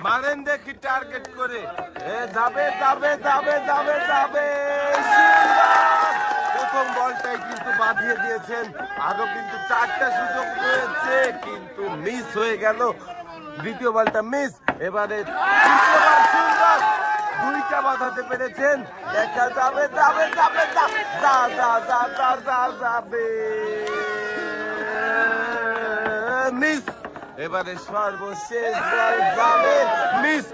মারেন দেখি টার্গেট করে। যাবে যাবে যাবে যাবে যাবে, প্রথম বলটাই কিন্তু বাঁধিয়ে দিয়েছেন। আরো কিন্তু 4টা সুযোগ রয়েছে, কিন্তু মিস হয়ে গেল। দ্বিতীয় বলটা মিস। এবারে সুন্দর, 2টা বাঁধাতে পেরেছেন। দেখা যাবে যাবে যাবে যাবে, মিস। এবারে সর্বশেষ বল যাবে, মিস।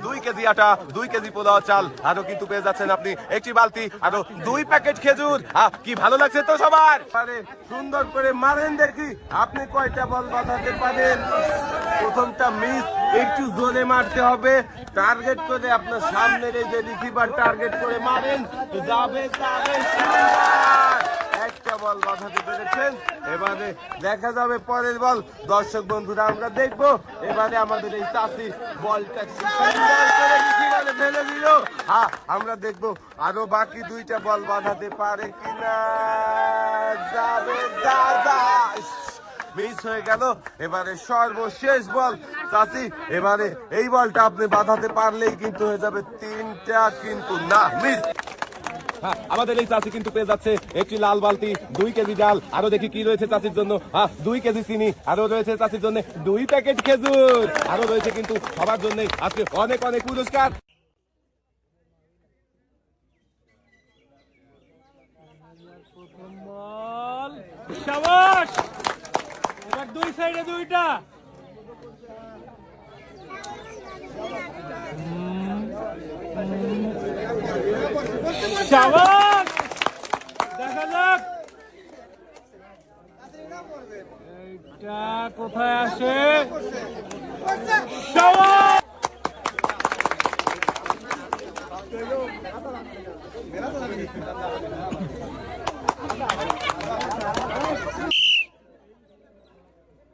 2 কেজি আটা, 2 কেজি পোলাও চাল, আরো কিন্তু পেয়ে যাচ্ছেন আপনি একটি বালতি, আরো 2 প্যাকেট খেজুর। কি ভালো লাগছে তো সবার? সুন্দর করে মারেন দেখি আপনি কয়টা বল বাঁধাতে পারেন। প্রথমটা মিস, একটু জোরে মারতে হবে। টার্গেট করে আপনার সামনের এই যে রিসিভার টার্গেট করে মারেন, যাবে যাবে, সুন্দর। একটা বল বাঁধাতে পেরেছেন। এবারে দেখা যাবে পরের বল। দর্শক বন্ধুরা আমরা দেখবো এবারে আমাদের এই চাষি বলটা সুন্দর করে রিসিভারে ফেলে দিল। আমরা দেখবো আরো বাকি 2টা বল বাঁধাতে পারে কিনা। যাবে মিস হয়ে গেল। এবারে সর্বশেষ বল চাষি, এবারে এই বলটা আপনি বাঁধাতে পারলেই কিন্তু হয়ে যাবে 3টা, কিন্তু না, মিস। আমাদের এই চাষি কিন্তু পেয়ে যাচ্ছে একটি লাল বালতি, 2 কেজি ডাল, আরো দেখি কি রয়েছে চাষির জন্য। 2 কেজি চিনি, আরো রয়েছে চাষির জন্য 2 প্যাকেট খেজুর, আরো রয়েছে কিন্তু সবার জন্য আজকে অনেক অনেক পুরস্কার। প্রথম বল, শাবাশ। এবার 2 সাইডে 2টা। শাবাশ, দেখা যাক এইটা কোথায় আসে। শাবাশ,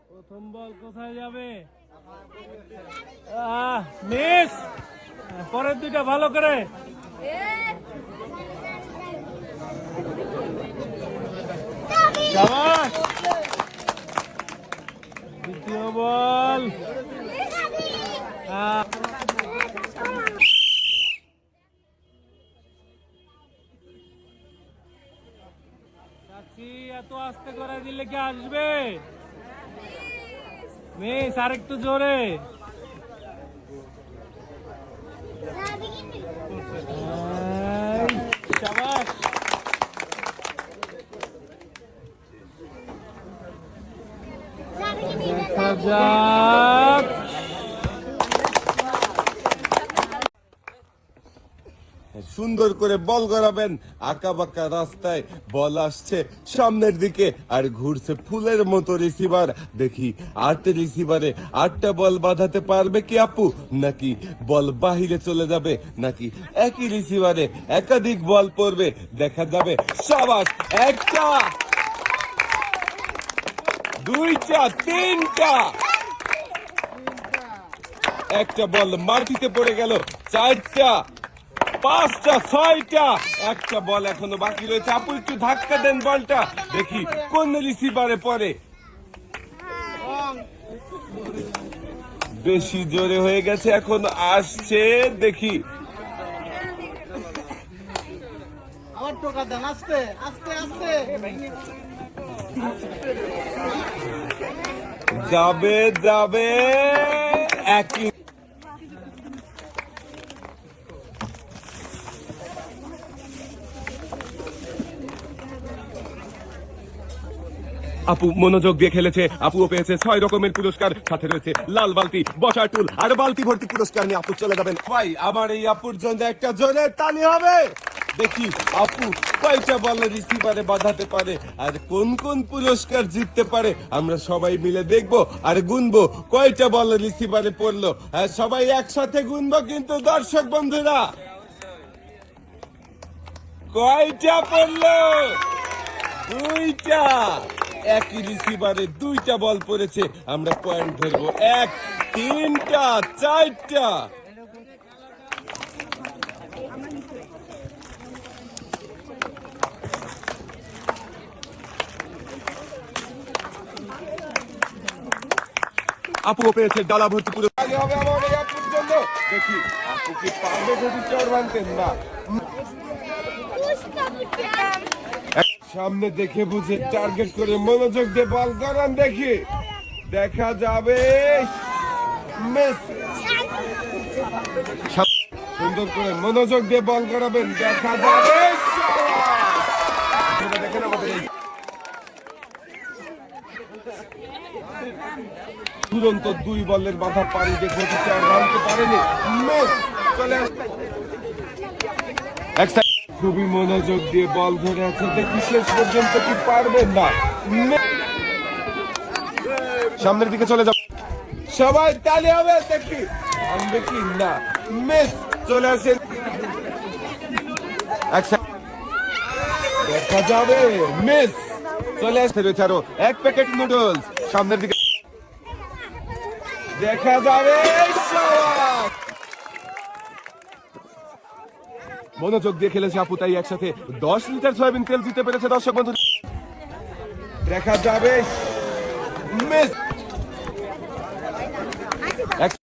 প্রথম বল কোথায় যাবে? মিস। পরের 2টা ভালো করে। শাবাশ, দ্বিতীয় বল। এত আস্তে করে দিলে কি আসবে? মিস, আরেকটু জোরে। শাবাশ, দেখা যাক। সুন্দর করে বল গড়াবেন। আঁকা বাঁকা রাস্তায় বল আসছে সামনের দিকে আর ঘুরছে ফুলের মতো রিসিভার। দেখি 8 রিসিভারে 8টা বল বাঁধাতে পারবে কি আপু, নাকি বল বাহিরে চলে যাবে, নাকি একই রিসিভারে একাধিক বল পড়বে, দেখা যাবে। শাবাশ, 1টা, 2টা, 3টা, একটা বল মাটিতে পড়ে গেল। 4টা, 5টা, 6টা, একটা বল এখনো বাকি রয়েছে। আপু একটু ধাক্কা দেন বলটা, দেখি কোন রিসিভারে পড়ে। বেশি জোরে হয়ে গেছে, এখন আসছে, দেখি। যাবে যাবে, একই। আপু মনোযোগ দিয়ে খেলেছে, আপুও পেয়েছে 6 রকমের পুরস্কার, সাথে রয়েছে লাল বালতি, বসার টুল আর বালতি ভর্তি পুরস্কার নিয়ে আপু চলে যাবেন। ভাই আমার এই আপুর জন্য একটা জোরে তালি হবে। দেখি আপু কয়টা বল রিসিভারে বাঁধাতে পারে আর কোন কোন পুরস্কার জিততে পারে। আমরা সবাই মিলে দেখবো আর গুনবো কয়টা বল রিসিভারে পড়লো। সবাই একসাথে গুনবো কিন্তু দর্শক বন্ধুরা। কয়টা পড়লো? 2টা। একই রিসিভারে 2টা বল পড়েছে, আমরা পয়েন্ট ধরবো। 1, 3টা, 4টা। আপুও পেয়েছে ডালা ভর্তি পুরো হবে আমার এই আপুর জন্য। দেখি আপু কি পারবে যদি চোর বানতেন না। সামনে দেখে বুঝে টার্গেট করে মনোযোগ দিয়ে বল করান, দেখি দেখা যাবে। মিস। সুন্দর করে মনোযোগ দিয়ে বল করাবেন, দেখা যাবে। দেখেন আমাদের এই তুরন্ত 2 বলের মাথা পানি দেখে চার ভাঙতে পারেনি। মিস। চলে খুবই মনোযোগ দিয়ে বল ধরে আছে, দেখি শেষ পর্যন্ত কি পারবেন না। সামনের দিকে চলে যাব, সবাই তালি হবে, দেখি আনবে কি না। মিস। চলে আসেন, দেখা যাবে। মিস। চলে আসতে রয়েছে আরো 1 প্যাকেট নুডলস, সামনের দিকে দেখা যাবে। মনোযোগ দিয়ে খেলেছে আপু, তাই একসাথে 10 লিটার সয়াবিন তেল দিতে পেরেছে। দর্শক বন্ধু, দেখা যাবে। মিস।